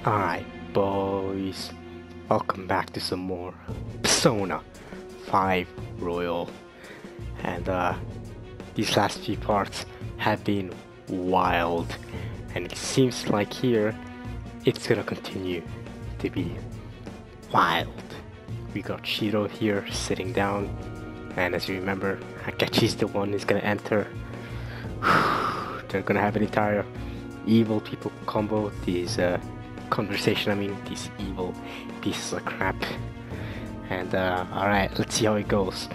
Alright, boys, welcome back to some more Persona 5 Royal. And these last few parts have been wild, and it seems like here it's gonna continue to be wild. We got Shido here sitting down, and as you remember, Akechi's the one who's gonna enter. They're gonna have an entire evil people combo. These these evil pieces of crap. And alright, let's see how it goes.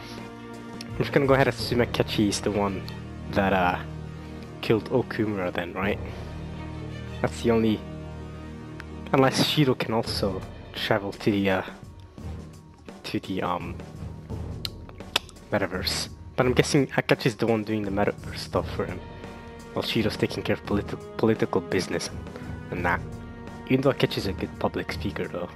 I'm just gonna go ahead and assume Akechi is the one that killed Okumura then, right? That's the only... Unless Shido can also travel to the metaverse. But I'm guessing Akechi's the one doing the metaverse stuff for him, while Shido's taking care of political business and that. Even though Akechi's a good public speaker though.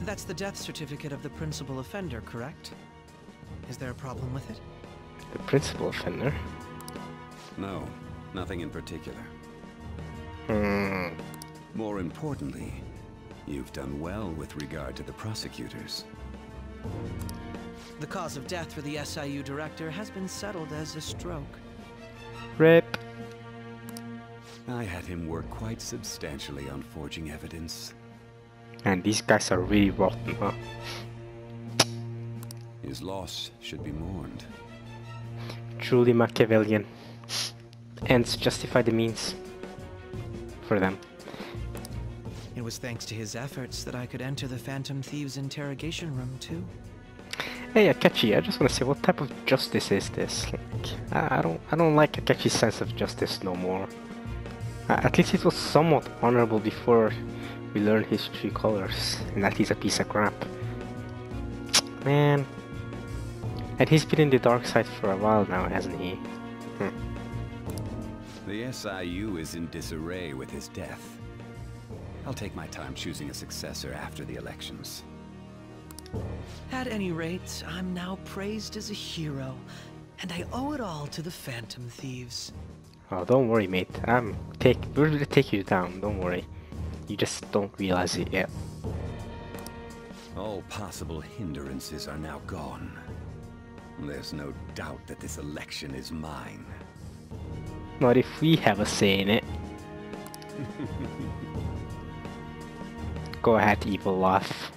That's the death certificate of the principal offender, correct? Is there a problem with it? The principal offender? No, nothing in particular. More importantly, you've done well with regard to the prosecutors. The cause of death for the SIU director has been settled as a stroke. RIP. I had him work quite substantially on forging evidence. And these guys are really rotten, huh? His loss should be mourned. Truly Machiavellian. Ends justify the means for them. It was thanks to his efforts that I could enter the Phantom Thieves' interrogation room, too. Hey Akechi, I just want to say, what type of justice is this? Like, I don't like Akechi's sense of justice no more. At least it was somewhat honorable before we learned his true colors, and that he's a piece of crap. Man. And he's been in the dark side for a while now, hasn't he? The SIU is in disarray with his death. I'll take my time choosing a successor after the elections. At any rate, I'm now praised as a hero, and I owe it all to the Phantom Thieves. Oh, don't worry, mate. We're gonna take you down, don't worry. You just don't realize it yet. All possible hindrances are now gone. There's no doubt that this election is mine. Not if we have a say in it. Go ahead, evil laugh.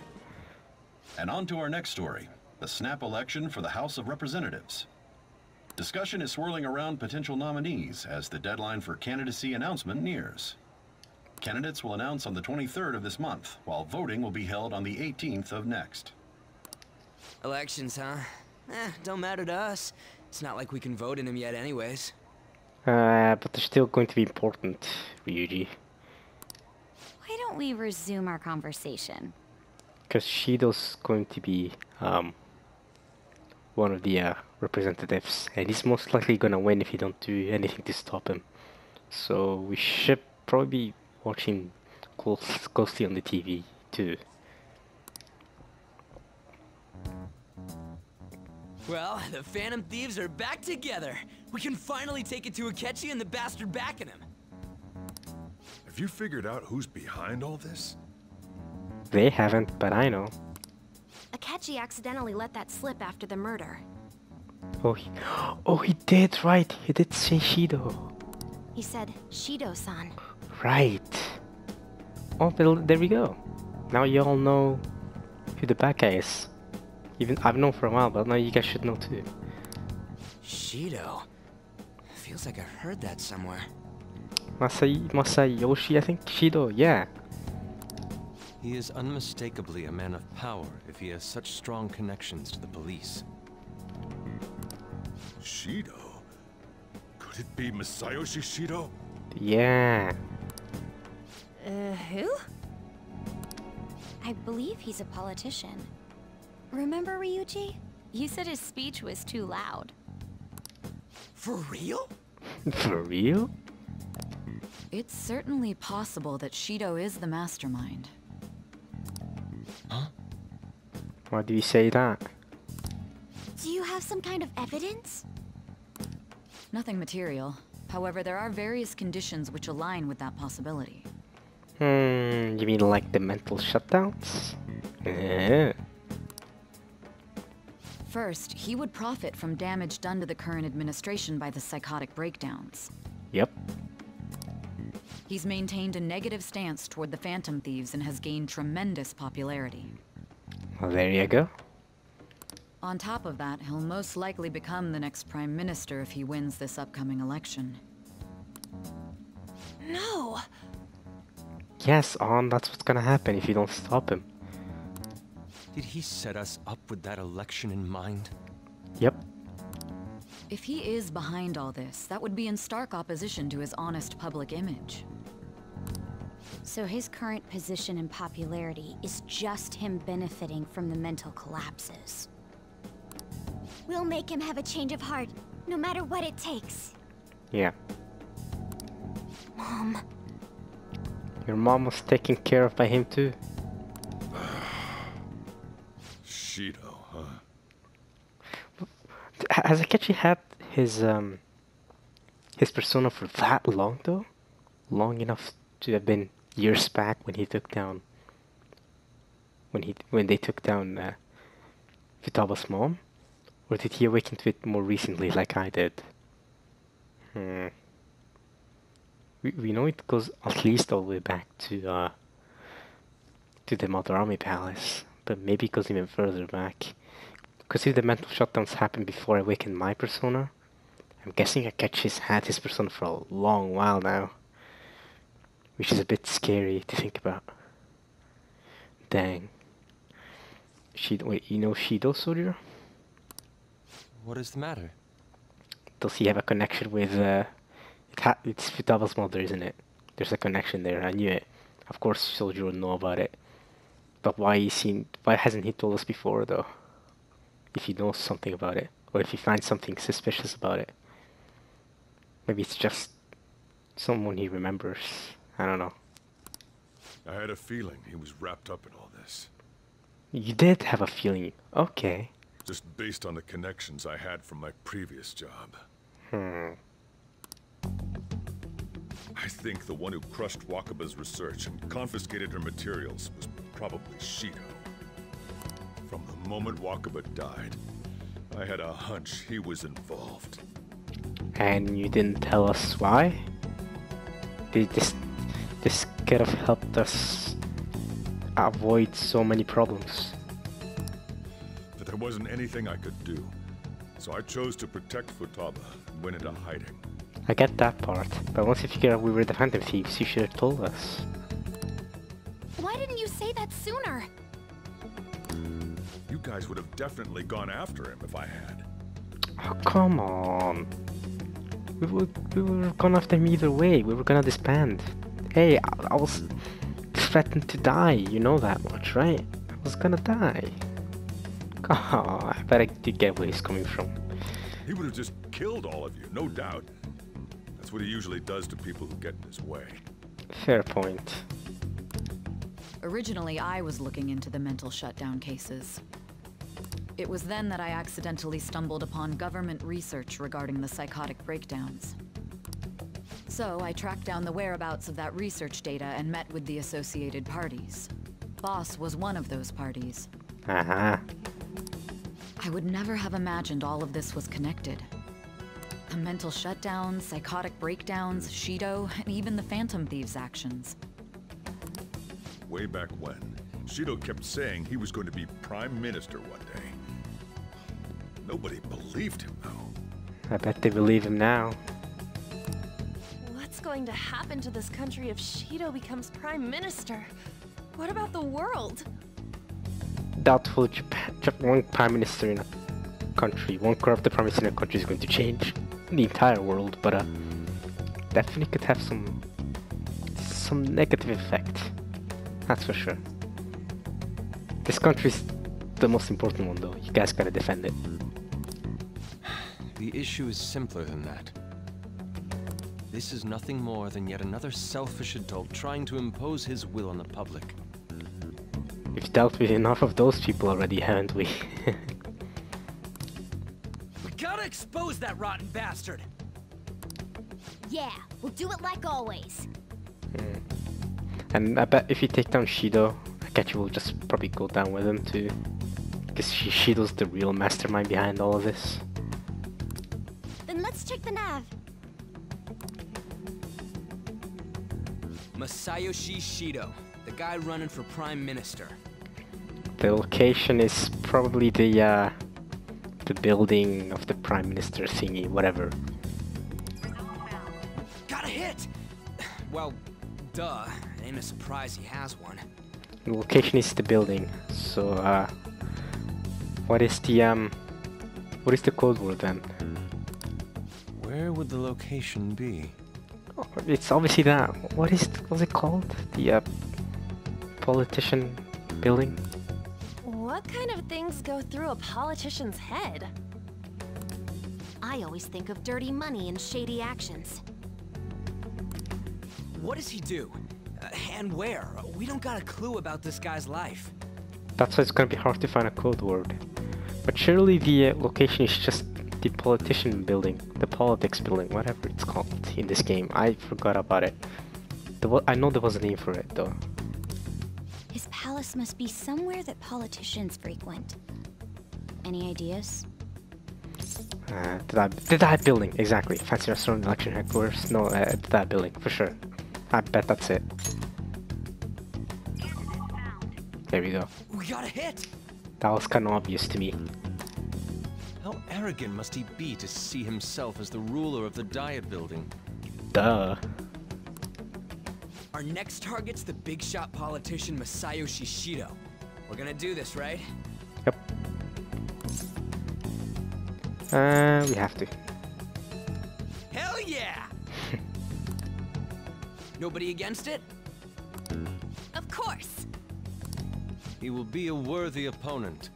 And on to our next story, the snap election for the House of Representatives. Discussion is swirling around potential nominees as the deadline for candidacy announcement nears. Candidates will announce on the 23rd of this month, while voting will be held on the 18th of next. Elections, huh? Don't matter to us. It's not like we can vote in them yet anyways. But they're still going to be important, Ryuji. Why don't we resume our conversation? Because Shido's going to be one of the representatives, and he's most likely gonna win if you don't do anything to stop him. So we should probably be watching closely on the TV too. Well, the Phantom Thieves are back together. We can finally take it to Akechi and the bastard backing him. Have you figured out who's behind all this? They haven't, but I know. Akechi accidentally let that slip after the murder. Oh, he did, right. He did say Shido. He said, Shido-san. Right. Oh, well, there we go. Now you all know who the bad guy is. Even I've known for a while, but now you guys should know too. Shido? Feels like I've heard that somewhere. Masayoshi, I think? Shido, yeah. He is unmistakably a man of power if he has such strong connections to the police. Shido? Could it be Masayoshi Shido? Yeah. Who? I believe he's a politician. Remember, Ryuji? You said his speech was too loud. For real? For real? It's certainly possible that Shido is the mastermind. Huh? Why do you say that? Do you have some kind of evidence? Nothing material. However, there are various conditions which align with that possibility. You mean like the mental shutdowns? Yeah. First, he would profit from damage done to the current administration by the psychotic breakdowns. Yep. He's maintained a negative stance toward the Phantom Thieves and has gained tremendous popularity. Well, there you go. On top of that, he'll most likely become the next Prime Minister if he wins this upcoming election. No! Yes, that's what's gonna happen if you don't stop him. Did he set us up with that election in mind? Yep. If he is behind all this, that would be in stark opposition to his honest public image. So his current position and popularity is just him benefiting from the mental collapses. We'll make him have a change of heart, no matter what it takes. Yeah. Mom. Your mom was taken care of by him too. Shido, huh? Has Akechi had his persona for that long though? Long enough to have been years back when he took down when they took down Futaba's mom? Or did he awaken to it more recently like I did? We know it goes at least all the way back to the Madarame Palace, but maybe it goes even further back. Because if the mental shutdowns happened before I awakened my persona, I'm guessing Akechi's had his persona for a long while now. Which is a bit scary to think about. Dang. Wait, you know Shido, Surya? What is the matter? Does he have a connection with, it's Futaba's mother, isn't it? There's a connection there, I knew it. Of course Soldier would know about it. But why hasn't he told us before though? If he knows something about it. Or if he finds something suspicious about it. Maybe it's just someone he remembers. I don't know. I had a feeling he was wrapped up in all this. You did have a feeling. Okay. Just based on the connections I had from my previous job. I think the one who crushed Wakaba's research and confiscated her materials was probably Shido. From the moment Wakaba died, I had a hunch he was involved. And you didn't tell us why? This could have helped us avoid so many problems. But there wasn't anything I could do. So I chose to protect Futaba and went into hiding. I get that part, but once you figured out we were the Phantom Thieves, you should have told us. Why didn't you say that sooner? You guys would have definitely gone after him if I had. Oh, come on. We would have gone after him either way. We were gonna disband. Hey, I was threatened to die. You know that much, right? I was gonna die. Oh, I bet I did get where he's coming from. He would have just killed all of you, no doubt. That's what he usually does to people who get in his way. Fair point. Originally, I was looking into the mental shutdown cases. It was then that I accidentally stumbled upon government research regarding the psychotic breakdowns. So I tracked down the whereabouts of that research data and met with the associated parties. Boss was one of those parties. Uh-huh. I would never have imagined all of this was connected. The mental shutdowns, psychotic breakdowns, Shido, and even the Phantom Thieves' actions. Way back when, Shido kept saying he was going to be Prime Minister one day. Nobody believed him, though. I bet they believe him now. What's going to happen to this country if Shido becomes Prime Minister? What about the world? Doubtful one Prime Minister in a country, one corrupt Prime Minister in a country is going to change the entire world, but definitely could have some negative effect. That's for sure. This country's the most important one though. You guys gotta defend it. The issue is simpler than that. This is nothing more than yet another selfish adult trying to impose his will on the public. We've dealt with enough of those people already, haven't we? We gotta expose that rotten bastard! Yeah, we'll do it like always. And I bet if you take down Shido, Akechi will just probably go down with him too. Because Shido's the real mastermind behind all of this. Then let's check the nav. Masayoshi Shido, the guy running for Prime Minister. The location is probably the building of the Prime Minister thingy, whatever. Got a hit! Well, duh. Ain't a surprise he has one. The location is the building. So, what is the code word then? Where would the location be? Oh, it's obviously that. What's it called? The politician building? What kind of things go through a politician's head? I always think of dirty money and shady actions. What does he do? And where? We don't got a clue about this guy's life. That's why it's gonna be hard to find a code word. But surely the location is just the politician building, the politics building, whatever it's called in this game. I forgot about it. I know there was a name for it though. His palace must be somewhere that politicians frequent. Any ideas? That building, exactly. Fancy restaurant, election headquarters. No, that building, for sure. I bet that's it. There we go. We got a hit! That was kind of obvious to me. How arrogant must he be to see himself as the ruler of the Diet Building? Duh. Our next target's the big shot politician Masayoshi Shido. We're gonna do this, right? Yep. We have to. Hell yeah! Nobody against it? Of course! He will be a worthy opponent.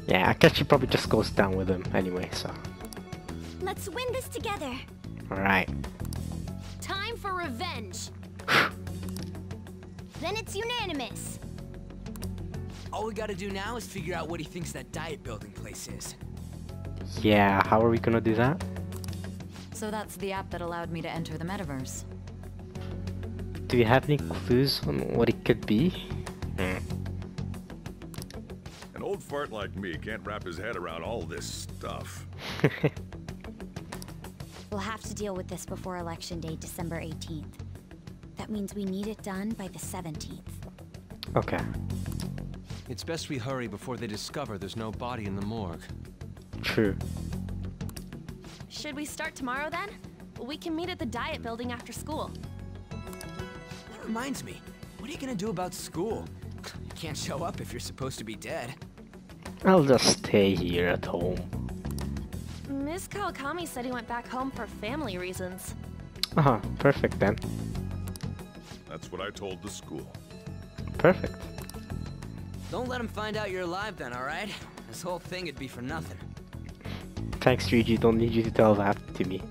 Yeah, I guess she probably just goes down with him anyway, so. Let's win this together. Alright. Time for revenge. Then it's unanimous. All we gotta do now is figure out what he thinks that diet building place is. Yeah, how are we gonna do that? So that's the app that allowed me to enter the metaverse. Do you have any clues on what it could be? An old fart like me can't wrap his head around all this stuff. We'll have to deal with this before Election Day, December 18th. That means we need it done by the 17th. Okay. It's best we hurry before they discover there's no body in the morgue. True. Should we start tomorrow then? We can meet at the Diet Building after school. That reminds me, what are you gonna do about school? You can't show up if you're supposed to be dead. I'll just stay here at home. Miss Kawakami said he went back home for family reasons. Uh-huh, perfect then. That's what I told the school. Perfect. Don't let him find out you're alive then, alright? This whole thing would be for nothing. Thanks, Ryuji. Don't need you to tell that to me.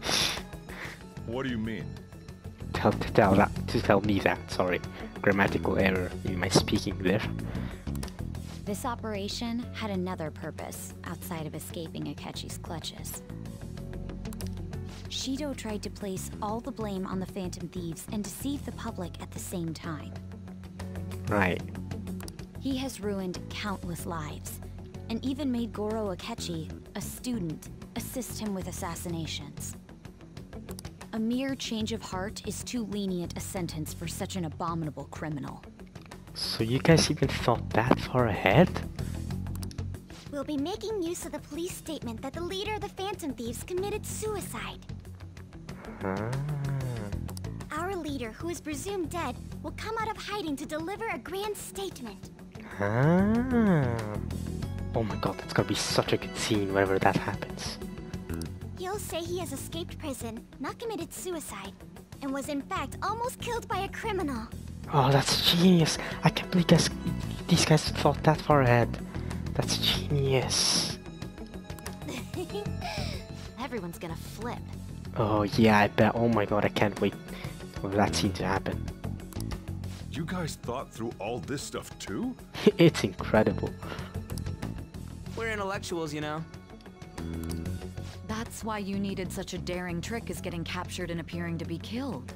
What do you mean? Tell me that. Sorry, grammatical error in my speaking there. This operation had another purpose outside of escaping Akechi's clutches. Shido tried to place all the blame on the Phantom Thieves and deceive the public at the same time. Right. He has ruined countless lives, and even made Goro Akechi, a student, assist him with assassinations. A mere change of heart is too lenient a sentence for such an abominable criminal. So you guys even thought that far ahead? We'll be making use of the police statement that the leader of the Phantom Thieves committed suicide. Ah. Our leader, who is presumed dead, will come out of hiding to deliver a grand statement. Ah. Oh my god, that's gonna be such a good scene whenever that happens. He'll say he has escaped prison, not committed suicide, and was in fact almost killed by a criminal. Oh, that's genius! I can't believe these guys thought that far ahead. That's genius. Everyone's gonna flip. Oh yeah, I bet. Oh my god, I can't wait for that scene to happen. You guys thought through all this stuff too? It's incredible. We're intellectuals, you know. That's why you needed such a daring trick as getting captured and appearing to be killed.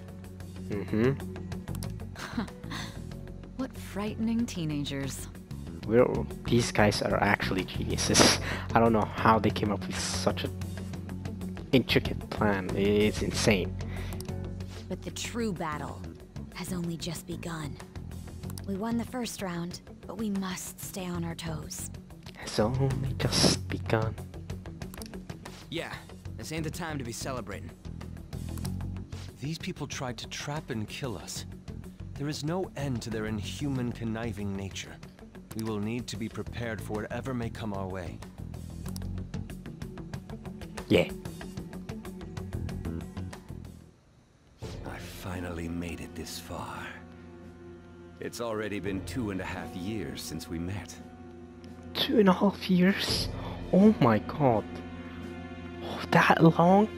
Mm-hmm. What frightening teenagers. These guys are actually geniuses. I don't know how they came up with such an intricate plan. It's insane. But the true battle has only just begun. We won the first round, but we must stay on our toes. It's only just begun. Yeah, this ain't the time to be celebrating. These people tried to trap and kill us. There is no end to their inhuman, conniving nature. We will need to be prepared for whatever may come our way. Yeah. I finally made it this far. It's already been 2.5 years since we met. 2.5 years? Oh my god. Oh, that long?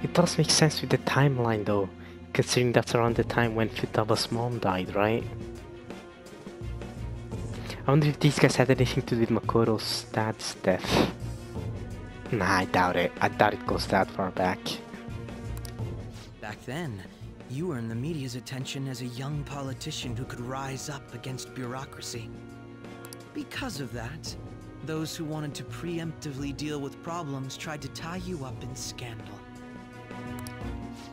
It does make sense with the timeline though, considering that's around the time when Futaba's mom died, right? I wonder if these guys had anything to do with Makoto's dad's death. Nah, I doubt it. I doubt it goes that far back. Back then, you earned the media's attention as a young politician who could rise up against bureaucracy. Because of that, those who wanted to preemptively deal with problems tried to tie you up in scandal.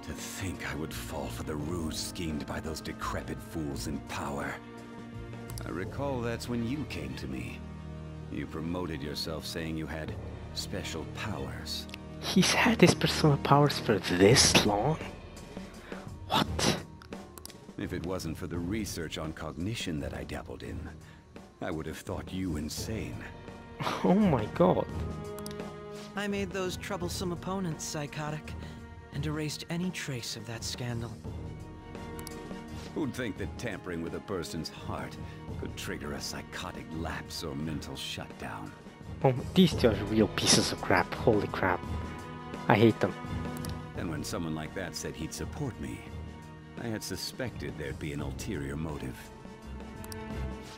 To think I would fall for the ruse schemed by those decrepit fools in power. I recall that's when you came to me. You promoted yourself saying you had special powers. He's had his personal powers for this long? What? If it wasn't for the research on cognition that I dabbled in, I would have thought you insane. Oh my god. I made those troublesome opponents psychotic, and erased any trace of that scandal. Who'd think that tampering with a person's heart could trigger a psychotic lapse or mental shutdown? Oh, these two are real pieces of crap. Holy crap. I hate them. And when someone like that said he'd support me, I had suspected there'd be an ulterior motive.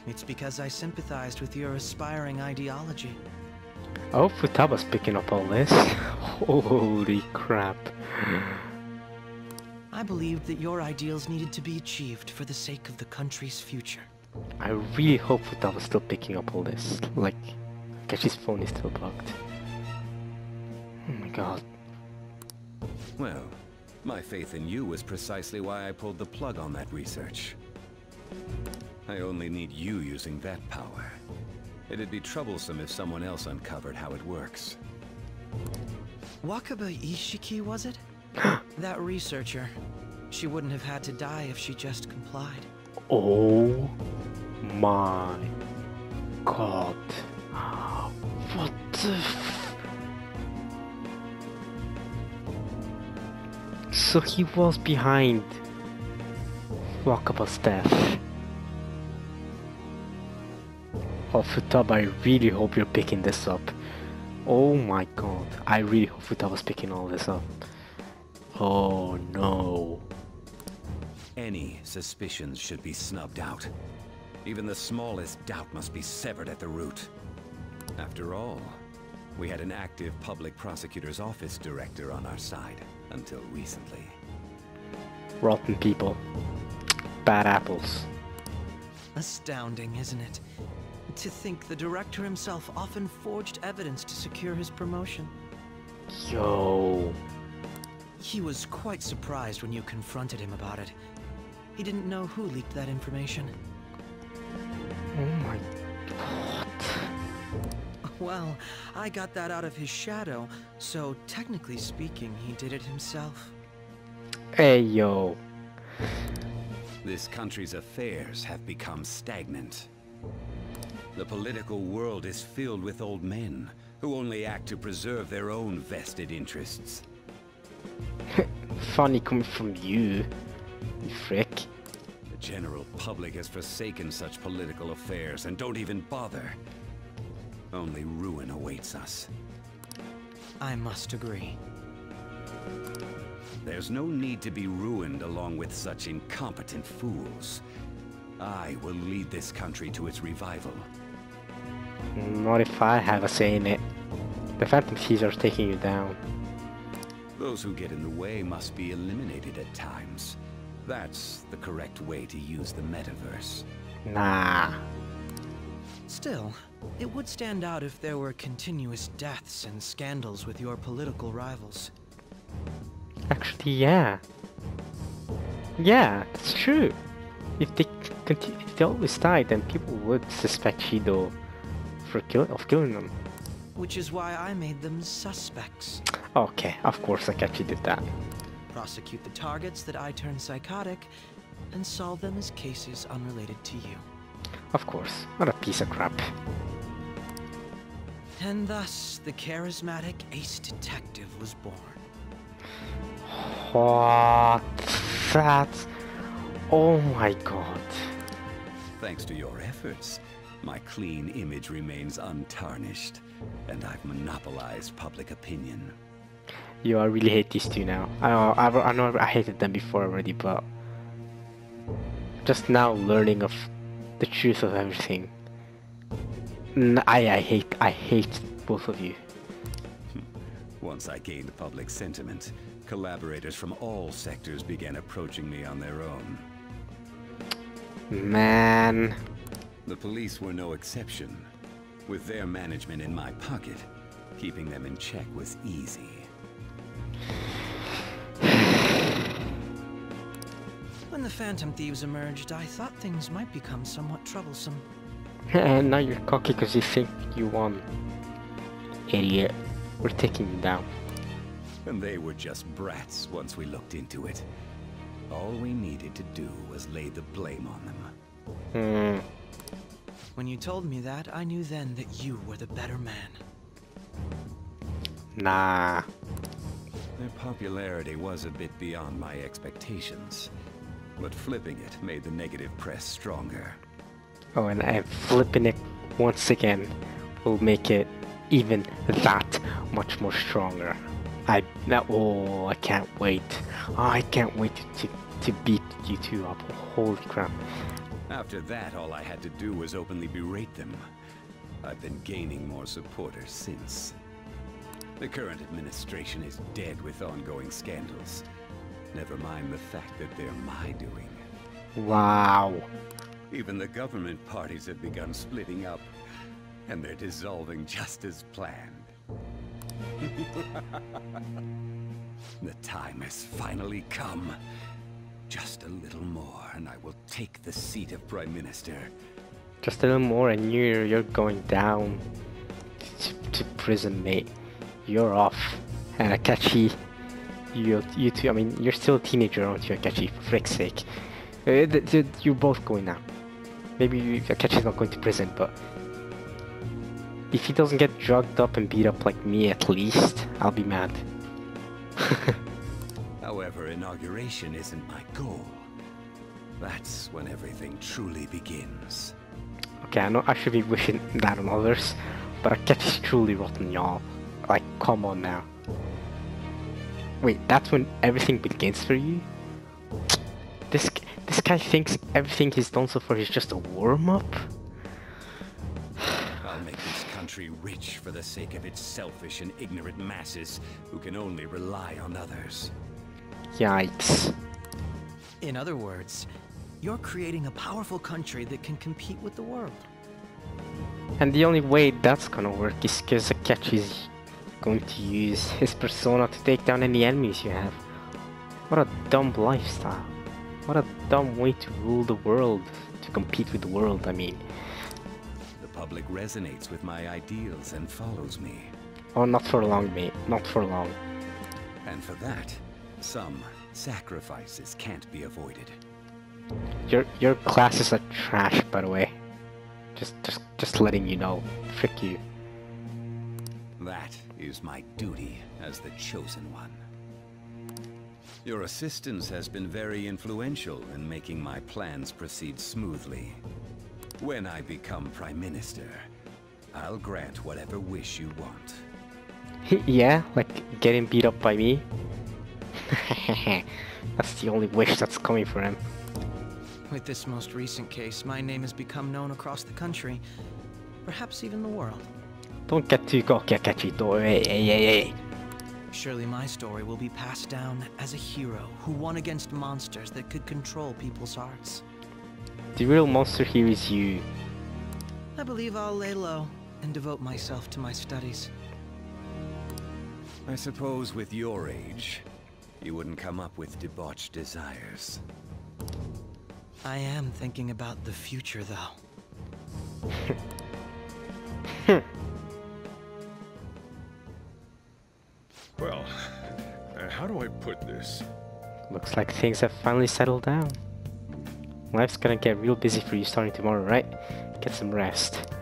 It's because I sympathized with your aspiring ideology. Oh, Futaba's picking up all this. Holy crap. I believed that your ideals needed to be achieved for the sake of the country's future. I really hope Futaba's still picking up all this. Like, I guess his phone is still bugged. Oh my god. Well, my faith in you was precisely why I pulled the plug on that research. I only need you using that power. It'd be troublesome if someone else uncovered how it works. Wakaba Ishiki, was it? That researcher. She wouldn't have had to die if she just complied. Oh my god. What the So he was behind Wakaba's death. Oh, Futaba, I really hope you're picking this up. Oh my god, I really hope Futaba's picking all this up. Oh no. Any suspicions should be snubbed out. Even the smallest doubt must be severed at the root. After all, we had an active public prosecutor's office director on our side until recently. Rotten people. Bad apples. Astounding, isn't it? To think the director himself often forged evidence to secure his promotion. Yo. He was quite surprised when you confronted him about it. He didn't know who leaked that information. Oh my god. Well, I got that out of his shadow, so technically speaking, he did it himself. Hey yo. This country's affairs have become stagnant. The political world is filled with old men who only act to preserve their own vested interests. Funny coming from you, you frick. The general public has forsaken such political affairs and don't even bother. Only ruin awaits us. I must agree. There's no need to be ruined along with such incompetent fools. I will lead this country to its revival. Not if I have a say in it. The Phantom Thieves are taking you down. Those who get in the way must be eliminated at times. That's the correct way to use the metaverse. Nah. Still, it would stand out if there were continuous deaths and scandals with your political rivals. Actually, yeah. Yeah, that's true. If they if they always die, then people would suspect Shido for killing them. Which is why I made them suspects. Okay, of course I actually did that. Prosecute the targets that I turn psychotic, and solve them as cases unrelated to you. Of course, what a piece of crap. And thus, the charismatic ace detective was born. What? That's... Oh my god. Thanks to your efforts, my clean image remains untarnished, and I've monopolized public opinion. Yo, I really hate these two now. I know I hated them before already, but just now learning of the truth of everything. I hate both of you. Once I gained public sentiment, collaborators from all sectors began approaching me on their own. Man. The police were no exception. With their management in my pocket, keeping them in check was easy. When the Phantom Thieves emerged, I thought things might become somewhat troublesome. And now you're cocky because you think you won. Idiot. We're taking you down. And they were just brats once we looked into it. All we needed to do was lay the blame on them. When you told me that, I knew then that you were the better man. Nah. Their popularity was a bit beyond my expectations, but flipping it made the negative press stronger. Oh, and flipping it once again will make it even that much more stronger. I can't wait. Oh, I can't wait to beat you two up. Holy crap. After that, all I had to do was openly berate them. I've been gaining more supporters since. The current administration is dead with ongoing scandals. Never mind the fact that they're my doing. Wow. Even the government parties have begun splitting up, and they're dissolving just as planned. The time has finally come. Just a little more, and I will take the seat of Prime Minister. Just a little more, and you're going down to prison, mate. You're off. And Akechi, you two. I mean, you're still a teenager, aren't you, Akechi? For frick's sake, you're both going now. Maybe Akechi's not going to prison, but if he doesn't get drugged up and beat up like me, at least I'll be mad. However, inauguration isn't my goal. That's when everything truly begins. Okay, I know I should be wishing that on others, but Akechi's truly rotten, y'all. Like, come on now. Wait, that's when everything begins for you? This guy thinks everything he's done so far is just a warm-up? I'll make this country rich for the sake of its selfish and ignorant masses who can only rely on others. Yikes. In other words, you're creating a powerful country that can compete with the world. And the only way that's gonna work is because Akechi's going to use his persona to take down any enemies you have. What a dumb lifestyle. What a dumb way to rule the world. To compete with the world, I mean. The public resonates with my ideals and follows me. Oh, not for long, mate. Not for long. And for that, some sacrifices can't be avoided. Your classes are trash, by the way. Just letting you know. Frick you. That is my duty as the chosen one. Your assistance has been very influential in making my plans proceed smoothly. When I become Prime Minister, I'll grant whatever wish you want. Yeah, like getting beat up by me? That's the only wish that's coming for him. With this most recent case, my name has become known across the country, perhaps even the world. Don't get too cocky, Akechi. Hey. Surely my story will be passed down as a hero who won against monsters that could control people's hearts. The real monster here is you. I believe I'll lay low and devote myself to my studies. I suppose with your age, you wouldn't come up with debauched desires. I am thinking about the future, though. Well, how do I put this? Looks like things have finally settled down. Life's gonna get real busy for you starting tomorrow, right? Get some rest.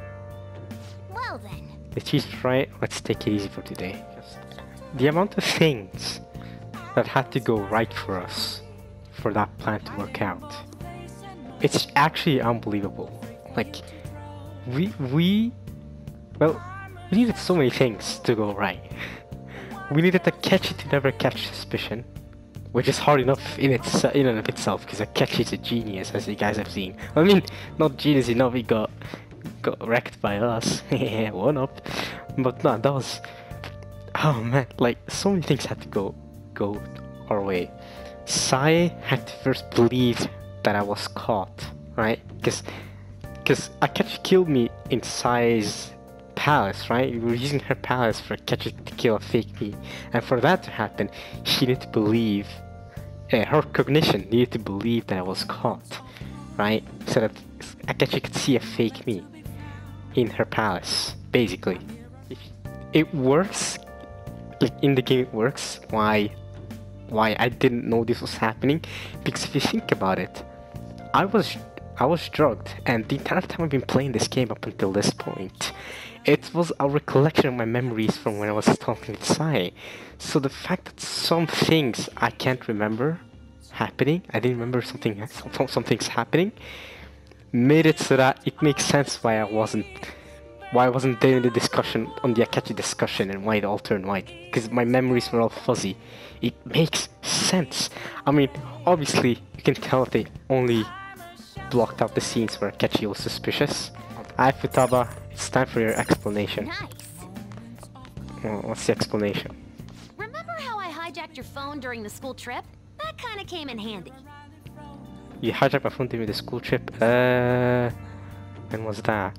Well then. The chief's right, let's take it easy for today. The amount of things that had to go right for us for that plan to work out, it's actually unbelievable. Like, we needed so many things to go right. We needed Akechi to never catch suspicion, which is hard enough in and of itself, because Akechi is a genius, as you guys have seen. I mean, not genius enough, he got wrecked by us. One up. But no, that was... Oh man, like, so many things had to go our way. Sai had to first believe that I was caught, right? Because Akechi killed me in Sai's palace, right? We were using her palace for Akechi to kill a fake me. And for that to happen, she needed to believe... her cognition needed to believe that I was caught, right? So that Akechi could see a fake me in her palace, basically. If it works, like in the game it works, why I didn't know this was happening? Because if you think about it, I was drugged, and the entire time I've been playing this game up until this point, it was a recollection of my memories from when I was talking with Sai. So the fact that some things I can't remember happening, I didn't remember something's happening, made it so that it makes sense why I wasn't there in the discussion, on the Akechi discussion, and why it all turned white. Because my memories were all fuzzy. It makes sense. I mean, obviously, you can tell that they only blocked out the scenes where Akechi was suspicious. Alright, Futaba, it's time for your explanation. Nice. Well, what's the explanation? Remember how I hijacked your phone during the school trip? That kind of came in handy. You hijacked my phone during the school trip? When was that?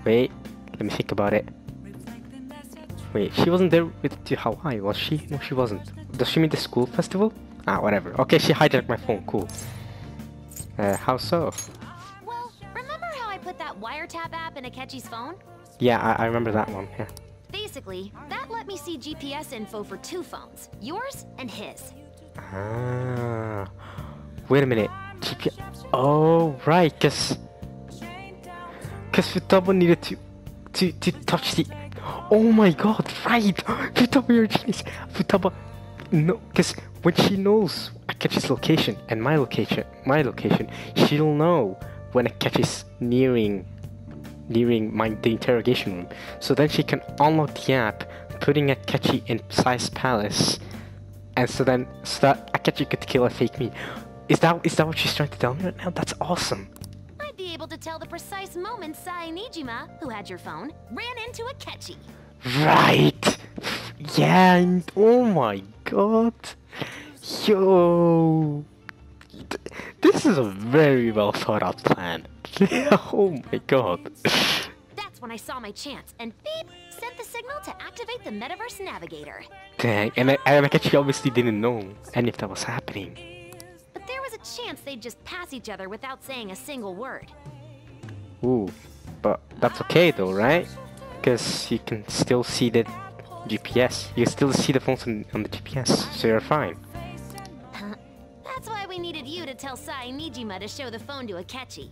Wait, let me think about it. Wait, she wasn't there with to Hawaii, was she? No, she wasn't. Does she mean the school festival? Ah, whatever. Okay, she hijacked my phone, cool. How so? Well, remember how I put that wiretap app in Akechi's phone? Yeah, I remember that one, yeah. Basically, that let me see GPS info for 2 phones, yours and his. Ah, wait a minute. GPS. Oh, right, because Futaba needed to touch the... Oh my god, right! Futaba, you're a genius! Futaba... No, because when she knows Akechi's location and my location, she'll know when Akechi's nearing the interrogation room. So then she can unlock the app, putting Akechi in Sai's palace, and so that Akechi could kill a fake me. Is that what she's trying to tell me right now? That's awesome. I'd be able to tell the precise moment Sai Nijima, who had your phone, ran into Akechi. Right! Yeah, and oh my god. Yo! This is a very well thought out plan. Oh my god. That's when I saw my chance, and beep, sent the signal to activate the Metaverse Navigator. Dang, and Akechi obviously didn't know any of that was happening. But there was a chance they'd just pass each other without saying a single word. Ooh, but that's okay though, right? Because you can still see the GPS. You can still see the phones on the GPS, so you're fine. That's why we needed you to tell Sai Nijima to show the phone to Akechi.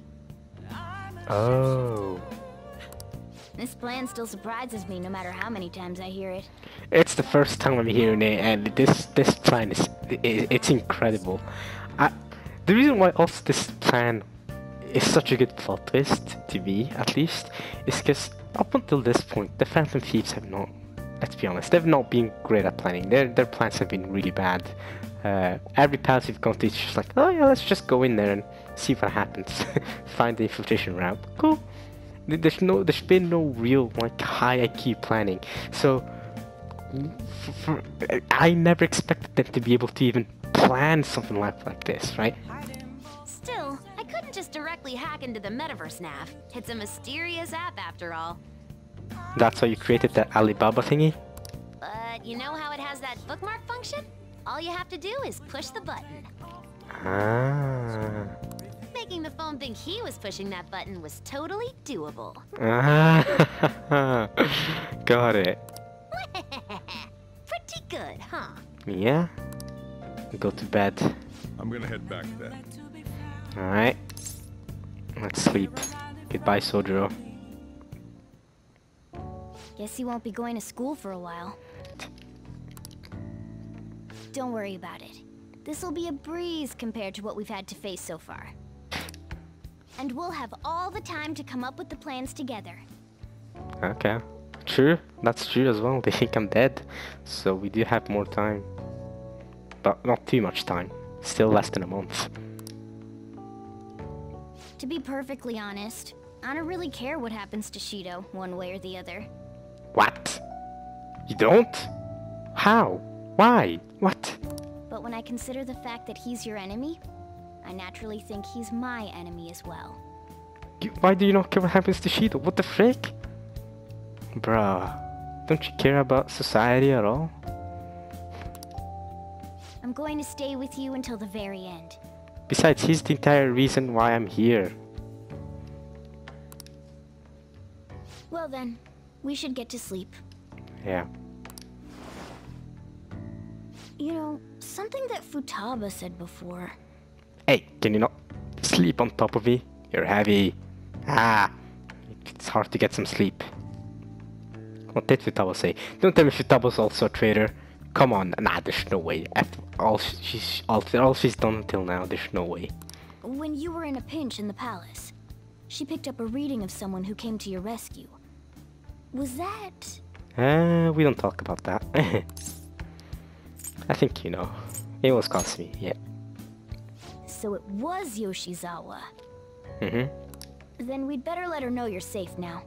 Oh. This plan still surprises me no matter how many times I hear it. It's the first time I'm hearing it, and this plan it's incredible. The reason why also this plan is such a good plot twist, to me at least, is because up until this point, the Phantom Thieves have not, let's be honest, they've not been great at planning. Their plans have been really bad. Every palace we've gone to, it's just like, oh yeah, let's just go in there and see what happens. Find the infiltration route. Cool. There's been no real like high IQ planning. So I never expected them to be able to even plan something like this, right? Still, I couldn't just directly hack into the metaverse nav. It's a mysterious app after all. That's how you created that Alibaba thingy? But you know how it has that bookmark function? All you have to do is push the button. Ah. Making the phone think he was pushing that button was totally doable. Ah. Got it. Pretty good, huh? Yeah. Go to bed. I'm gonna head back then. Alright. Let's sleep. Goodbye, Sojiro. Guess you won't be going to school for a while. Don't worry about it. This'll be a breeze compared to what we've had to face so far. And we'll have all the time to come up with the plans together. Okay. True. That's true as well. They think I'm dead. So we do have more time. But not too much time. Still less than a month. To be perfectly honest, I don't really care what happens to Shido, one way or the other. What? You don't? How? Why? What? But when I consider the fact that he's your enemy, I naturally think he's my enemy as well. Why do you not care what happens to Shido? What the frick? Bruh. Don't you care about society at all? I'm going to stay with you until the very end. Besides, he's the entire reason why I'm here. Well then, we should get to sleep. Yeah. You know, something that Futaba said before. Hey, can you not sleep on top of me? You're heavy. Ah, it's hard to get some sleep. What did Futaba say? Don't tell me Futaba's also a traitor. Come on, nah, there's no way. After all she's done until now, there's no way. When you were in a pinch in the palace, she picked up a reading of someone who came to your rescue. Was that... We don't talk about that. I think you know. It was Kasumi, yeah. So it was Yoshizawa. Mm-hmm. Then we'd better let her know you're safe now.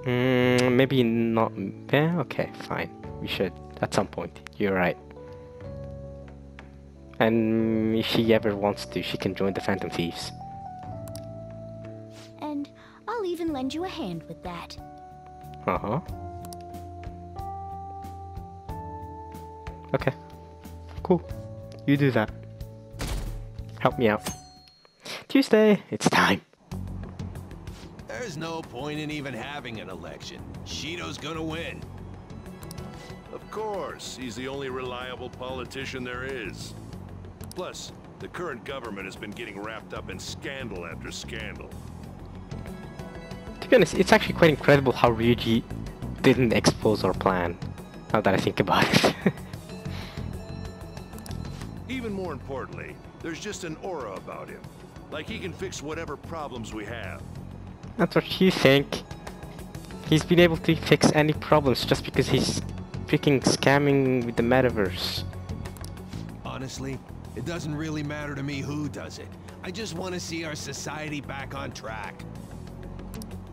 Maybe not. Yeah, okay, fine. We should at some point. You're right. And if she ever wants to, she can join the Phantom Thieves. And I'll even lend you a hand with that. Uh-huh. Okay. Cool. You do that. Help me out. Tuesday, it's time. There's no point in even having an election. Shido's gonna win. Of course, he's the only reliable politician there is. Plus, the current government has been getting wrapped up in scandal after scandal. To be honest, it's actually quite incredible how Ryuji didn't expose our plan. Now that I think about it. Even more importantly, there's just an aura about him. Like he can fix whatever problems we have. That's what you think. He's been able to fix any problems just because he's freaking scamming with the metaverse. Honestly, it doesn't really matter to me who does it. I just want to see our society back on track.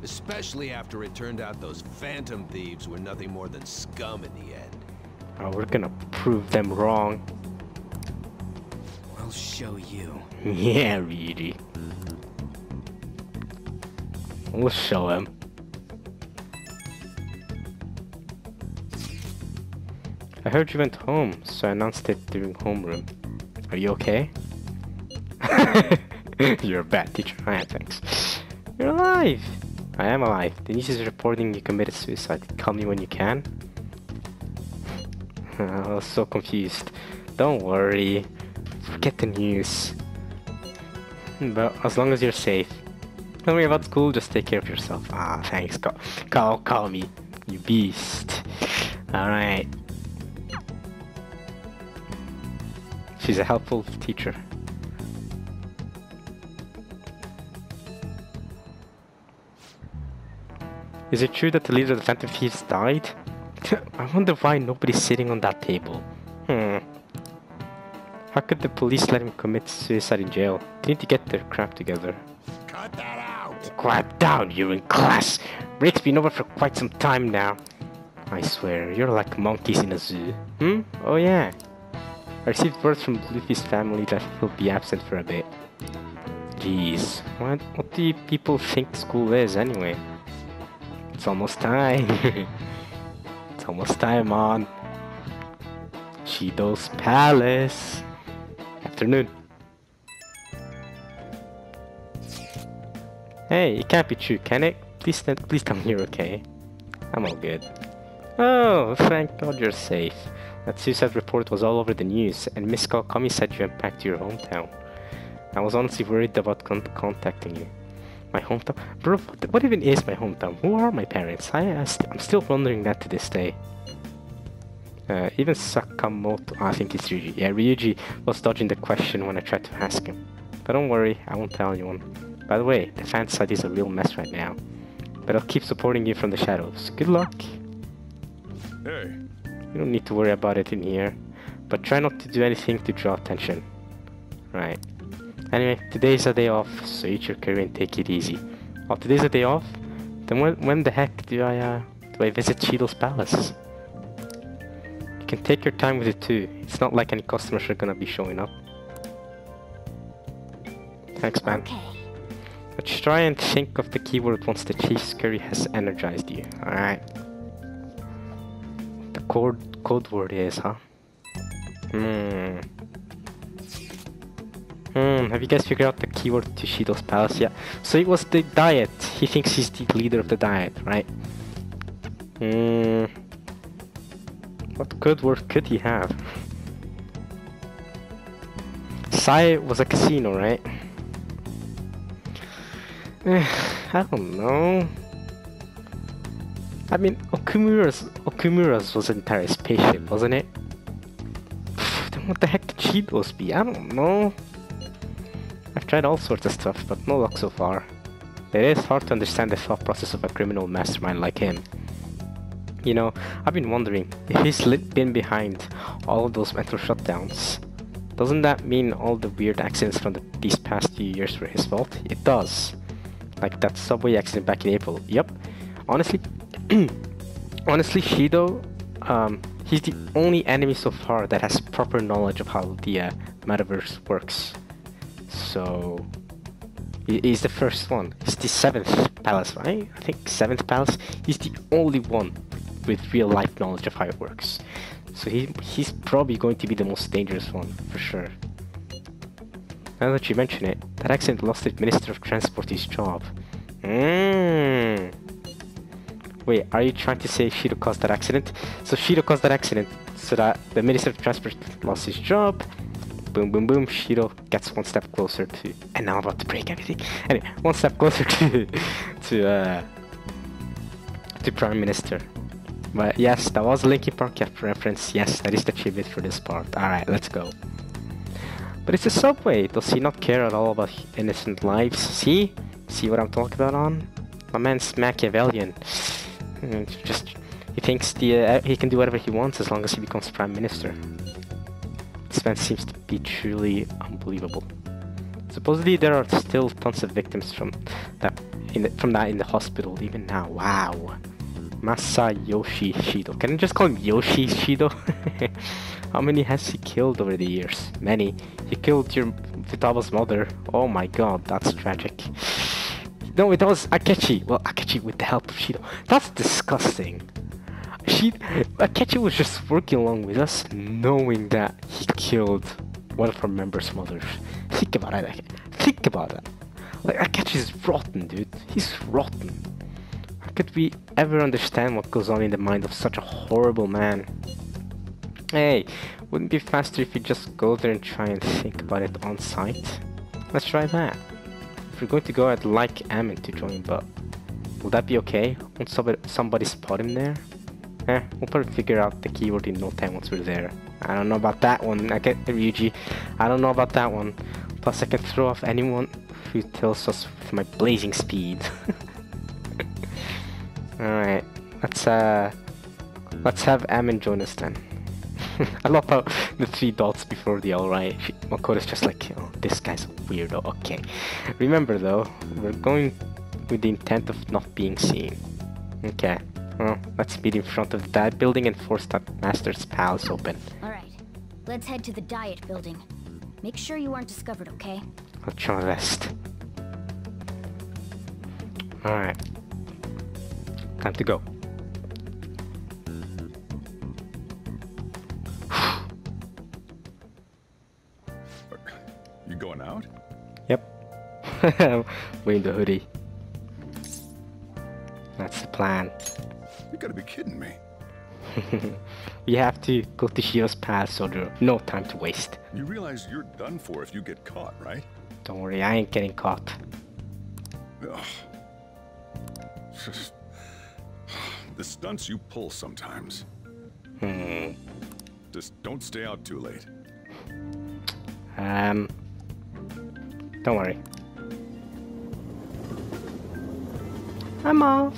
Especially after it turned out those Phantom Thieves were nothing more than scum in the end. Oh, we're gonna prove them wrong. I'll show you. Yeah, Ryuji. We'll show him. I heard you went home, so I announced it during homeroom. Are you okay? You're a bad teacher. Ah, thanks. You're alive! I am alive. The news is reporting you committed suicide. Call me when you can. I was so confused. Don't worry. Forget the news. But as long as you're safe. Don't worry about school, just take care of yourself. Ah, thanks. Call me. You beast. Alright. She's a helpful teacher. Is it true that the leader of the Phantom Thieves died? I wonder why nobody's sitting on that table. How could the police let him commit suicide in jail? They need to get their crap together. Cut that out! Quiet down, you're in class. Break's been over for quite some time now. I swear, you're like monkeys in a zoo. Oh yeah. I received word from Luffy's family that he'll be absent for a bit. Jeez, what do you people think school is anyway? It's almost time. It's almost time on Shido's palace. Afternoon. Hey, it can't be true, can it? Please tell me you're okay. I'm all good. Oh, thank God you're safe. That suicide report was all over the news, and Miss Kawakami said you went back to your hometown. I was honestly worried about contacting you. My hometown? Bro, what even is my hometown? Who are my parents? I'm still wondering that to this day. Even Sakamoto, I think it's Ryuji. Yeah, Ryuji was dodging the question when I tried to ask him. But don't worry, I won't tell anyone. By the way, the fan site is a real mess right now. But I'll keep supporting you from the shadows. Good luck. Hey. You don't need to worry about it in here. But try not to do anything to draw attention. Right. Anyway, today's a day off, so eat your curry and take it easy. Oh, today's a day off? Then when the heck do I visit Shido's palace? You can take your time with it too. It's not like any customers are gonna be showing up. Thanks, man. Okay. But just try and think of the keyword once the chief's curry has energized you. Alright. The code word is, huh? Have you guys figured out the keyword to Shido's palace yet? So it was the diet. He thinks he's the leader of the diet, right? What code word could he have? Sai was a casino, right? I don't know. I mean, Okumura's was an entire spaceship, wasn't it? Then what the heck could Shido's be? I don't know. I've tried all sorts of stuff, but no luck so far. It is hard to understand the thought process of a criminal mastermind like him. You know, I've been wondering, if he's been behind all of those mental shutdowns, doesn't that mean all the weird accidents from these past few years were his fault? It does. Like that subway accident back in April. Yep. Honestly, Shido, he's the only enemy so far that has proper knowledge of how the metaverse works. So, he's the first one. He's the 7th palace, right? I think 7th palace. He's the only one with real life knowledge of how it works. So he's probably going to be the most dangerous one, for sure. Now that you mention it, that accident lost the Minister of Transport his job. Wait, are you trying to say Shido caused that accident? So Shido caused that accident so that the Minister of Transport lost his job. Boom, boom, boom. Shido gets one step closer to... And now I'm about to break everything. Anyway, one step closer to Prime Minister. But yes, that was a Linkin Park reference. Yes, that is the tribute for this part. Alright, let's go. But it's a subway. Does he not care at all about innocent lives? See? See what I'm talking about on? My man's Machiavellian. He thinks he can do whatever he wants as long as he becomes Prime Minister. This man seems to be truly unbelievable. Supposedly there are still tons of victims from that in the hospital even now. Wow. Masayoshi Shido. Can I just call him Yoshi Shido? How many has he killed over the years? Many. He killed your Futaba's mother. Oh my god, that's tragic. No, it was Akechi. Well, Akechi with the help of Shido. That's disgusting. Akechi was just working along with us, knowing that he killed one of our members' mothers. Think about it. Think about that. Like, Akechi's rotten, dude. He's rotten. How could we ever understand what goes on in the mind of such a horrible man? Hey, wouldn't it be faster if you just go there and try and think about it on site? Let's try that. If we're going to go, I'd like Amin to join, but will that be okay? Won't somebody spot him there? We'll probably figure out the keyword in no time once we're there. I don't know about that one. I get Ryuji. I don't know about that one. Plus, I can throw off anyone who tells us with my blazing speed. Alright, let's have Amin join us then. I love how the 3 dots before the alright. Makoto's just like, oh, this guy's a weirdo. Okay. Remember though, we're going with the intent of not being seen. Okay, well, let's meet in front of the diet building and force that master's palace open. Alright, let's head to the diet building. Make sure you aren't discovered, okay? I'll try my best. Alright. Time to go. You going out? Yep. Wearing the hoodie. That's the plan. You gotta be kidding me. We have to go to Shido's palace, so there's no time to waste. You realize you're done for if you get caught, right? Don't worry, I ain't getting caught. Ugh. The stunts you pull sometimes. Just don't stay out too late. Don't worry. I'm off.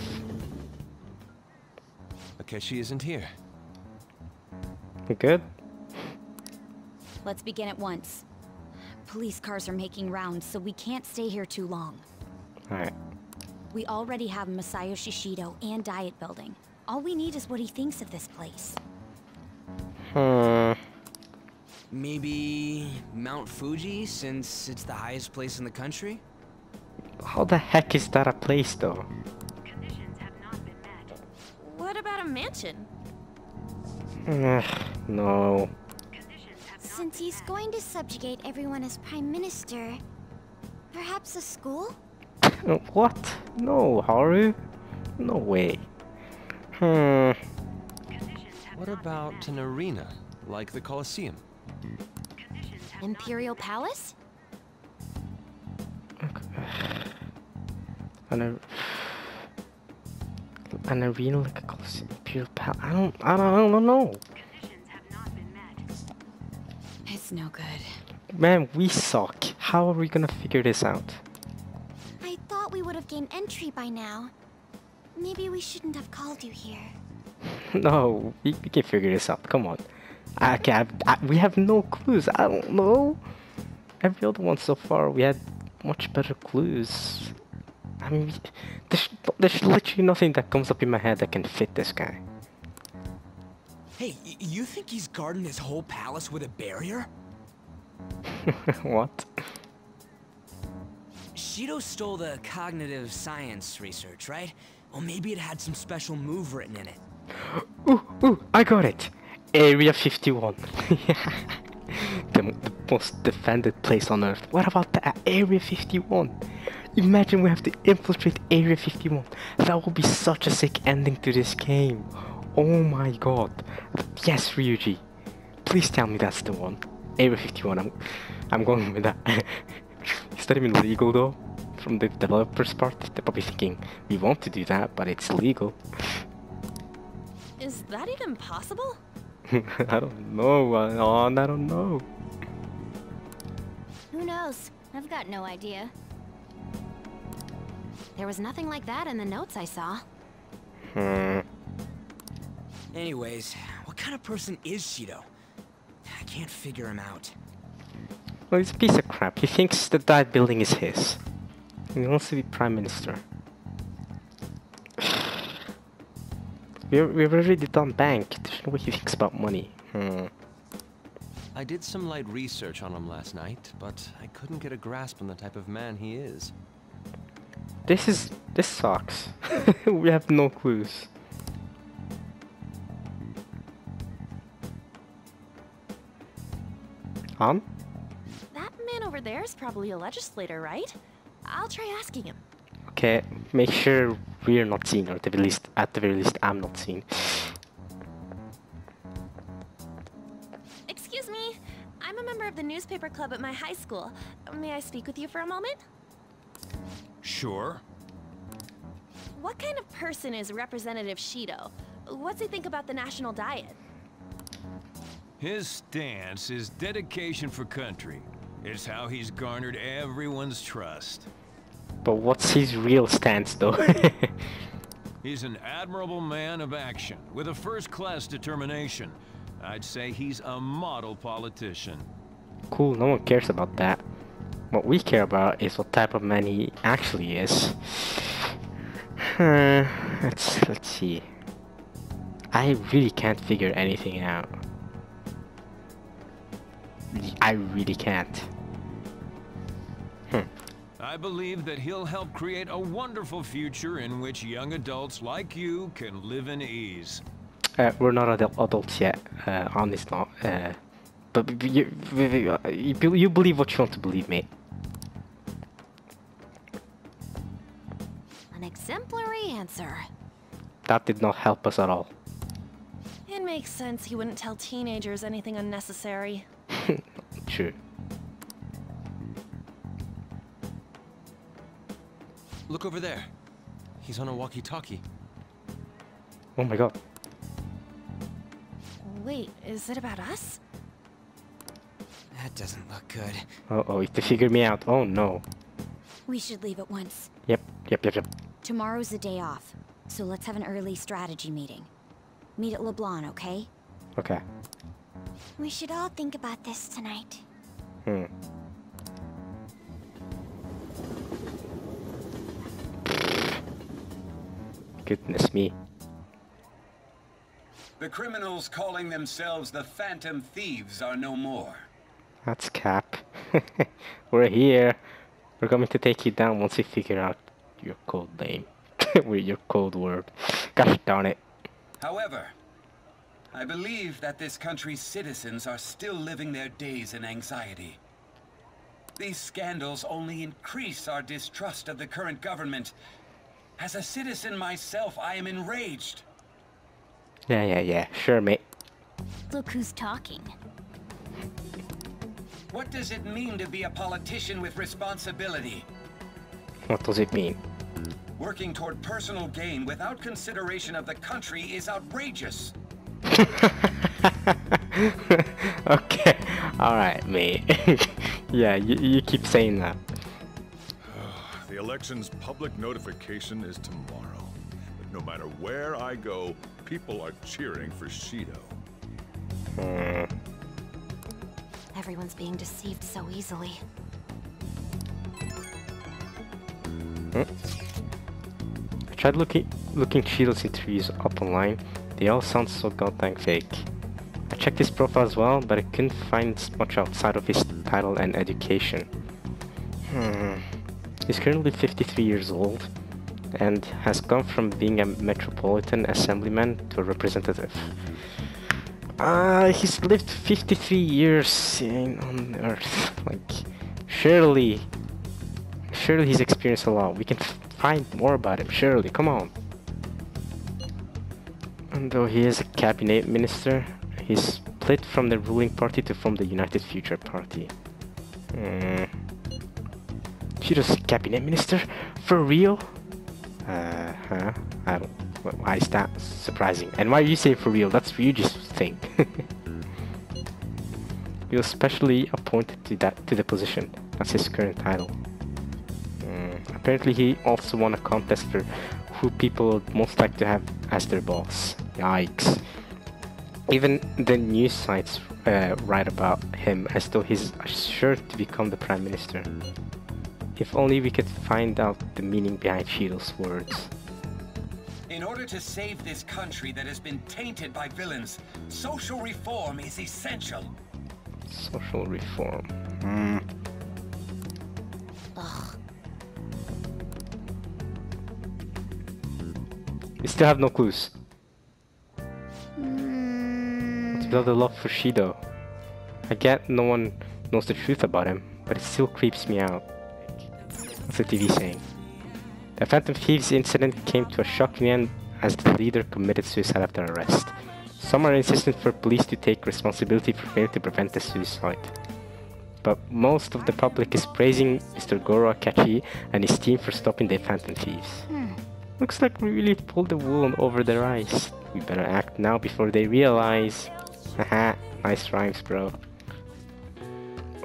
Akechi isn't here. You good? Let's begin at once. Police cars are making rounds, so we can't stay here too long. Alright. We already have Masayoshi Shido and diet building. All we need is what he thinks of this place. Maybe Mount Fuji, since it's the highest place in the country? How the heck is that a place, though? Conditions have not been met. What about a mansion? No. Since he's going to subjugate everyone as Prime Minister, perhaps a school? What? No, Haru? No way. What about an arena, like the Colosseum? Imperial Palace? An arena like a Colosseum, Imperial Palace. I don't know. It's no good. Man, we suck. How are we gonna figure this out? I thought we would have gained entry by now. Maybe we shouldn't have called you here. No, we can figure this out. Come on. We have no clues. I don't know. Every other one so far, we had much better clues. I mean, there's literally nothing that comes up in my head that can fit this guy. Hey, you think he's guarding his whole palace with a barrier? What? Shido stole the cognitive science research, right? Well, maybe it had some special move written in it. Ooh, I got it! Area 51. The most defended place on Earth. What about that? Area 51? Imagine we have to infiltrate Area 51. That would be such a sick ending to this game. Oh my god. Yes, Ryuji. Please tell me that's the one. Area 51, I'm going with that. Is that even legal though? From the developer's part, they're probably thinking, we want to do that, but it's legal. Is that even possible? I don't know, I don't know. Who knows? I've got no idea. There was nothing like that in the notes I saw. Anyways, what kind of person is Shido? I can't figure him out. Well, he's a piece of crap. He thinks the diet building is his. He wants to be Prime Minister. We've already done bank. There's no way he thinks about money. I did some light research on him last night, but I couldn't get a grasp on the type of man he is. This sucks. We have no clues. That man over there is probably a legislator, right? I'll try asking him. Okay, make sure we're not seen, or at the very least, I'm not seen. Excuse me, I'm a member of the newspaper club at my high school. May I speak with you for a moment? Sure. What kind of person is Representative Shido? What's he think about the national diet? His stance is dedication for country. It's how he's garnered everyone's trust. But what's his real stance, though? He's an admirable man of action, with a first-class determination. I'd say he's a model politician. Cool, no one cares about that. What we care about is what type of man he actually is. Let's see. I really can't figure anything out. I really can't. I believe that he'll help create a wonderful future in which young adults like you can live in ease. We're not adults yet. Honest not. But you believe what you want to believe, mate. An exemplary answer. That did not help us at all. It makes sense he wouldn't tell teenagers anything unnecessary. True. Look over there. He's on a walkie-talkie. Oh my god. Wait, is it about us? That doesn't look good. Uh-oh, they figured me out. Oh no. We should leave at once. Yep. Tomorrow's the day off, so let's have an early strategy meeting. Meet at LeBlanc, okay? Okay. We should all think about this tonight. Goodness me. The criminals calling themselves the Phantom Thieves are no more. That's Cap. We're here. We're going to take you down once we figure out your code name. With your code word. Gosh darn it. However, I believe that this country's citizens are still living their days in anxiety. These scandals only increase our distrust of the current government. As a citizen myself, I am enraged. Yeah. Sure, mate. Look who's talking. What does it mean to be a politician with responsibility? What does it mean? Working toward personal gain without consideration of the country is outrageous. Okay. Alright, mate. Yeah, you keep saying that. The election's public notification is tomorrow. But no matter where I go, people are cheering for Shido. Everyone's being deceived so easily. I tried looking Shido's interviews up online. They all sound so goddamn fake. I checked his profile as well, but I couldn't find much outside of his title and education. He's currently 53 years old and has gone from being a metropolitan assemblyman to a representative. He's lived 53 years on Earth. Like, surely he's experienced a lot. We can find more about him. Surely, come on. And though he is a cabinet minister, he's split from the ruling party to form the United Future Party. Shido's cabinet minister? For real? I don't. Why is that surprising? And why are you saying for real? That's what you just think. He was specially appointed to the position. That's his current title. Apparently he also won a contest for who people would most like to have as their boss. Yikes. Even the news sites write about him as though he's sure to become the Prime Minister. If only we could find out the meaning behind Shido's words. In order to save this country that has been tainted by villains, social reform is essential. Social reform. Ugh. We still have no clues. What's without the love for Shido? I get no one knows the truth about him, but it still creeps me out. What's the TV saying? The Phantom Thieves incident came to a shocking end as the leader committed suicide after arrest. Some are insistent for police to take responsibility for failing to prevent the suicide. But most of the public is praising Mr. Goro Akechi and his team for stopping the Phantom Thieves. Looks like we really pulled the wool over their eyes. We better act now before they realize. Haha, nice rhymes, bro.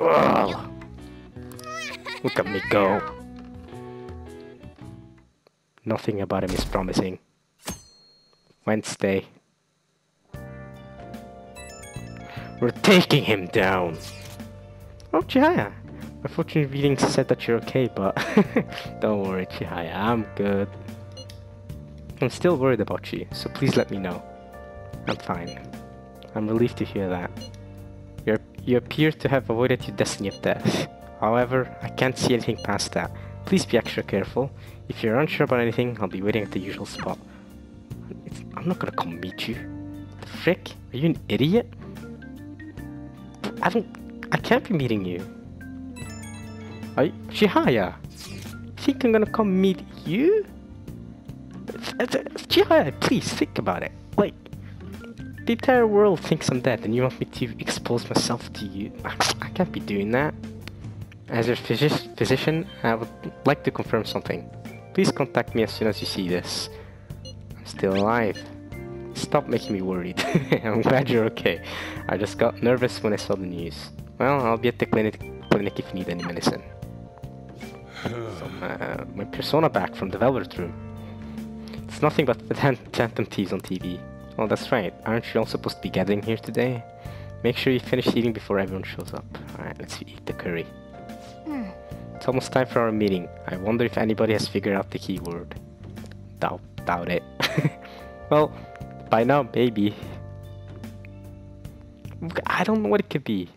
Ugh. Look at me go. Nothing about him is promising. Wednesday. We're taking him down. Oh, Chihaya. My fortune reading said that you're okay, but don't worry, Chihaya. I'm good. I'm still worried about you, so please let me know. I'm fine. I'm relieved to hear that. You appear to have avoided your destiny of death. However, I can't see anything past that. Please be extra careful. If you're unsure about anything, I'll be waiting at the usual spot. I'm not gonna come meet you. The frick? Are you an idiot? I can't be meeting you. Chihaya! Think I'm gonna come meet you? Chihaya, please think about it. Like, the entire world thinks I'm dead and you want me to expose myself to you. I can't be doing that. As your physician, I would like to confirm something. Please contact me as soon as you see this. I'm still alive. Stop making me worried. I'm glad you're okay. I just got nervous when I saw the news. Well, I'll be at the clinic if you need any medicine. So, my persona back from the Velvet Room. It's nothing but the Phantom Thieves on TV. Oh, that's right. Aren't you all supposed to be gathering here today? Make sure you finish eating before everyone shows up. Alright, let's eat the curry. It's almost time for our meeting. I wonder if anybody has figured out the keyword. Doubt it. Well, by now, maybe. I don't know what it could be.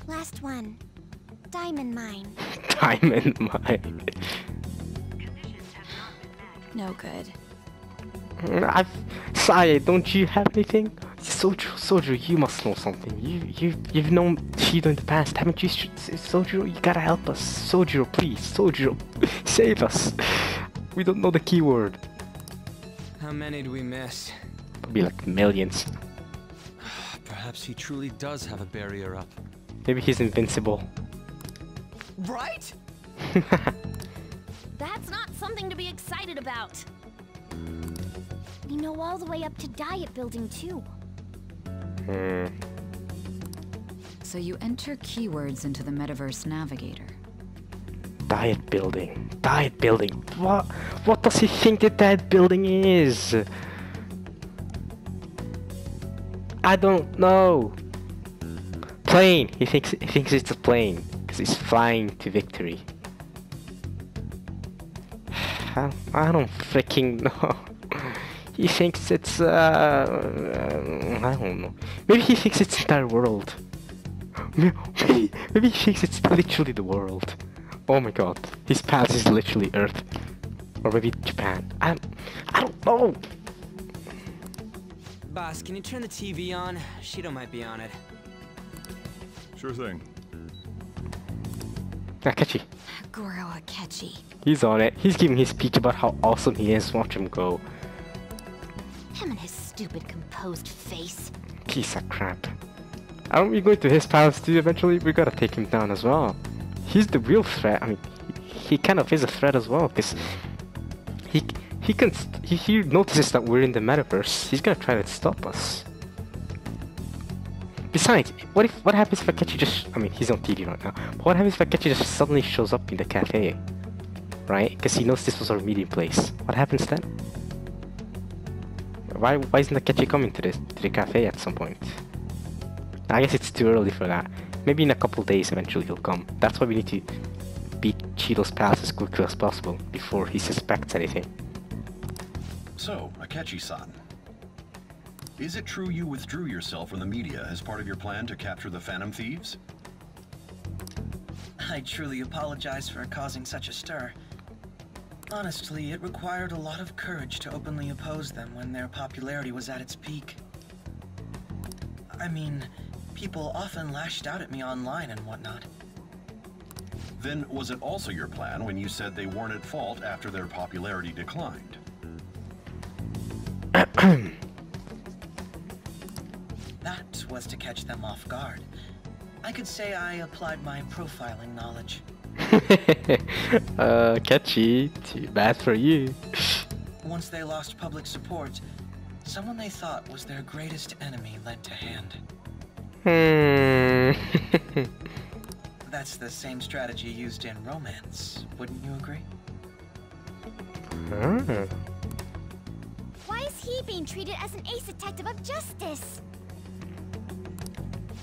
Last one. Diamond mine. Diamond mine. No good. Saya, don't you have anything? Soju, you must know something. You've known Shido in the past, haven't you? Soju, you gotta help us. Soju, please. Soju, save us. We don't know the keyword. How many do we miss? Probably like millions. Perhaps he truly does have a barrier up. Maybe he's invincible. Right? That's not something to be excited about. We know all the way up to Diet Building too. So you enter keywords into the Metaverse Navigator. Diet Building. Diet Building. What does he think that Diet Building is? I don't know. Plane. He thinks it's a plane because he's flying to victory. I don't freaking know. He thinks it's I don't know. Maybe he thinks it's the entire world. Maybe he thinks it's literally the world. Oh my god, his path is literally Earth. Or maybe Japan. I don't know. Boss, can you turn the TV on? Shido might be on it. Sure thing. Akechi. Goro Akechi. He's on it. He's giving his speech about how awesome he is. Watch him go. Him and his stupid composed face. Piece of crap. Aren't we going to his palace too eventually? We gotta take him down as well. He's the real threat. I mean, he kind of is a threat as well, because he notices that we're in the metaverse. He's gonna try to stop us. Besides, what happens if Akechi just... I mean, he's on TV right now. But what happens if Akechi just suddenly shows up in the cafe? Right? Because he knows this was our meeting place. What happens then? Why isn't Akechi coming to the cafe at some point? I guess it's too early for that. Maybe in a couple days eventually he'll come. That's why we need to beat Shido's palace as quickly as possible before he suspects anything. So, Akechi-san. Is it true you withdrew yourself from the media as part of your plan to capture the Phantom Thieves? I truly apologize for causing such a stir. Honestly, it required a lot of courage to openly oppose them when their popularity was at its peak. I mean, people often lashed out at me online and whatnot. Then was it also your plan when you said they weren't at fault after their popularity declined? That was to catch them off guard. I could say I applied my profiling knowledge. Catchy. Too bad for you. Once they lost public support, someone they thought was their greatest enemy lent a hand. That's the same strategy used in romance, wouldn't you agree? Why is he being treated as an ace detective of justice?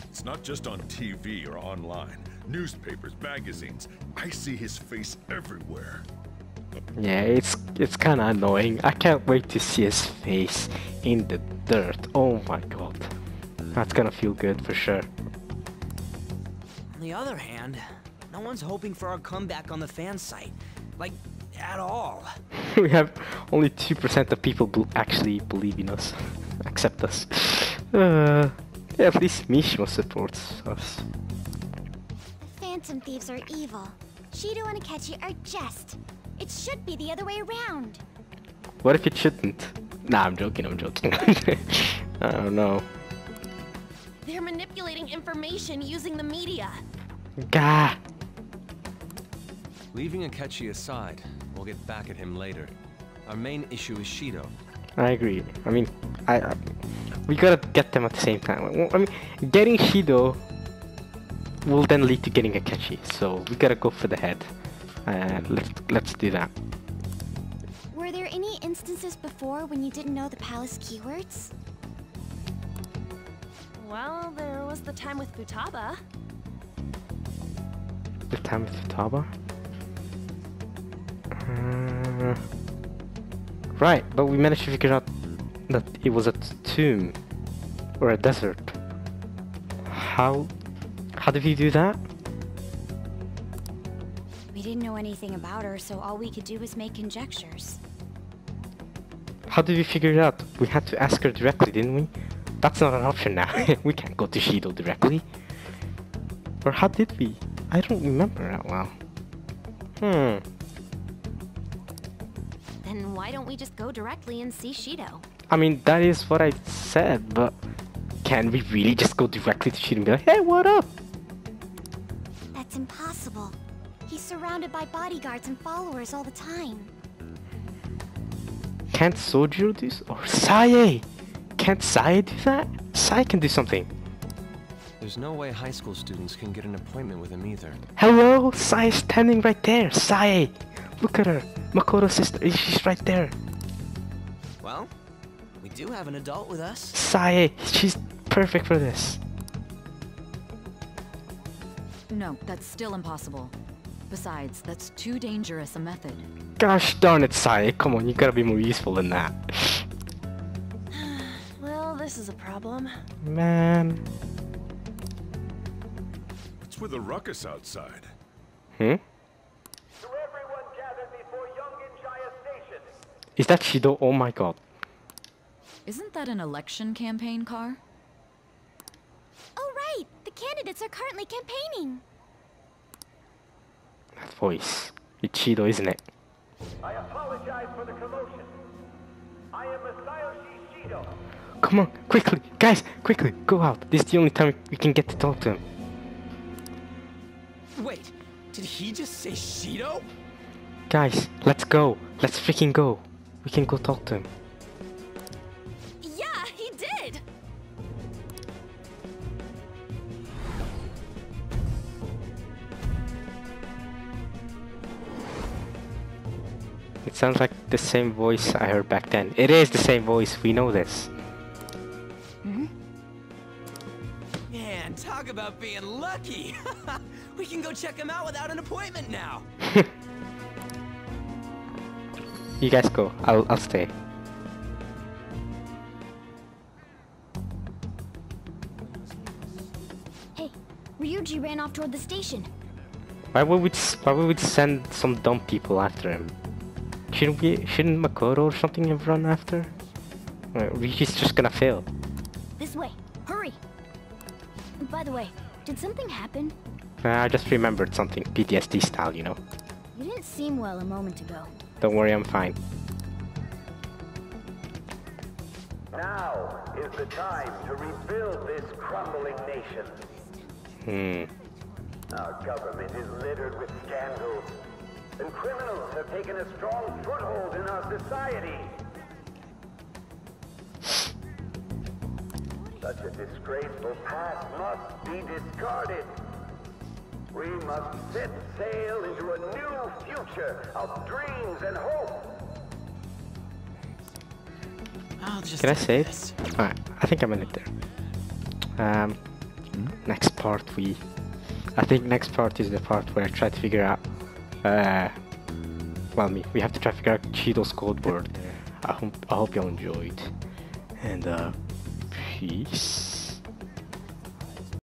It's not just on TV or online. Newspapers, magazines. I see his face everywhere. Yeah, it's kind of annoying. I can't wait to see his face in the dirt. Oh my god. That's gonna feel good for sure. On the other hand, no one's hoping for our comeback on the fan site. Like, at all. We have only 2% of people actually believe in us. Accept us. Yeah, at least Mishima supports us. The Phantom Thieves are evil. Shido and Akechi are just. It should be the other way around. What if it shouldn't? Nah, I'm joking. I don't know. They're manipulating information using the media. Gah! Leaving Akechi aside, we'll get back at him later. Our main issue is Shido. I agree. I mean, we gotta get them at the same time. I mean, getting Shido will then lead to getting Akechi, so we gotta go for the head. Let's do that. Were there any instances before when you didn't know the palace keywords? Well, there was the time with Futaba. The time with Futaba? Right, but we managed to figure out that it was a tomb or a desert. How did we do that? We didn't know anything about her, so all we could do was make conjectures. How did we figure it out? We had to ask her directly, didn't we? That's not an option now. We can't go to Shido directly. Or how did we? I don't remember that well. Then why don't we just go directly and see Shido? I mean, that is what I said, but can we really just go directly to Shido and be like, hey, what up? That's impossible. He's surrounded by bodyguards and followers all the time. Can't Sojiro do so? Or Sae? Can't Sae do that? Sae can do something. There's no way high school students can get an appointment with him either. Hello? Sae is standing right there. Sae! Look at her. Makoto's sister. She's right there. Well, we do have an adult with us. Sae, she's perfect for this. No, that's still impossible. Besides, that's too dangerous a method. Gosh darn it, Sae. Come on, you gotta be more useful than that. Well, this is a problem. Man. What's with the ruckus outside? Is that Shido? Oh my god. Isn't that an election campaign car? Oh right! The candidates are currently campaigning! That voice. It's Shido, isn't it? I apologize for the commotion. I am Masayoshi Shido. Come on, quickly! Guys, quickly! Go out! This is the only time we can get to talk to him. Wait, did he just say Shido? Guys, let's go! Let's freaking go! We can go talk to him. Yeah, he did! It sounds like the same voice I heard back then. It is the same voice, we know this. Man, talk about being lucky! We can go check him out without an appointment now! You guys go, I'll stay. Hey, Ryuji ran off toward the station. Why would we send some dumb people after him? Shouldn't Makoto or something have run after? Ryuji's just gonna fail. This way, hurry! By the way, did something happen? I just remembered something, PTSD style, you know. You didn't seem well a moment ago. Don't worry, I'm fine. Now is the time to rebuild this crumbling nation. Our government is littered with scandals, and criminals have taken a strong foothold in our society. Such a disgraceful past must be discarded. We must set sail into a new future of dreams and hope. Can I save? Alright, I think I'm in it there. Next part I think next part is the part where I try to figure out well, we have to try to figure out Shido's code word. I hope y'all enjoyed, and peace.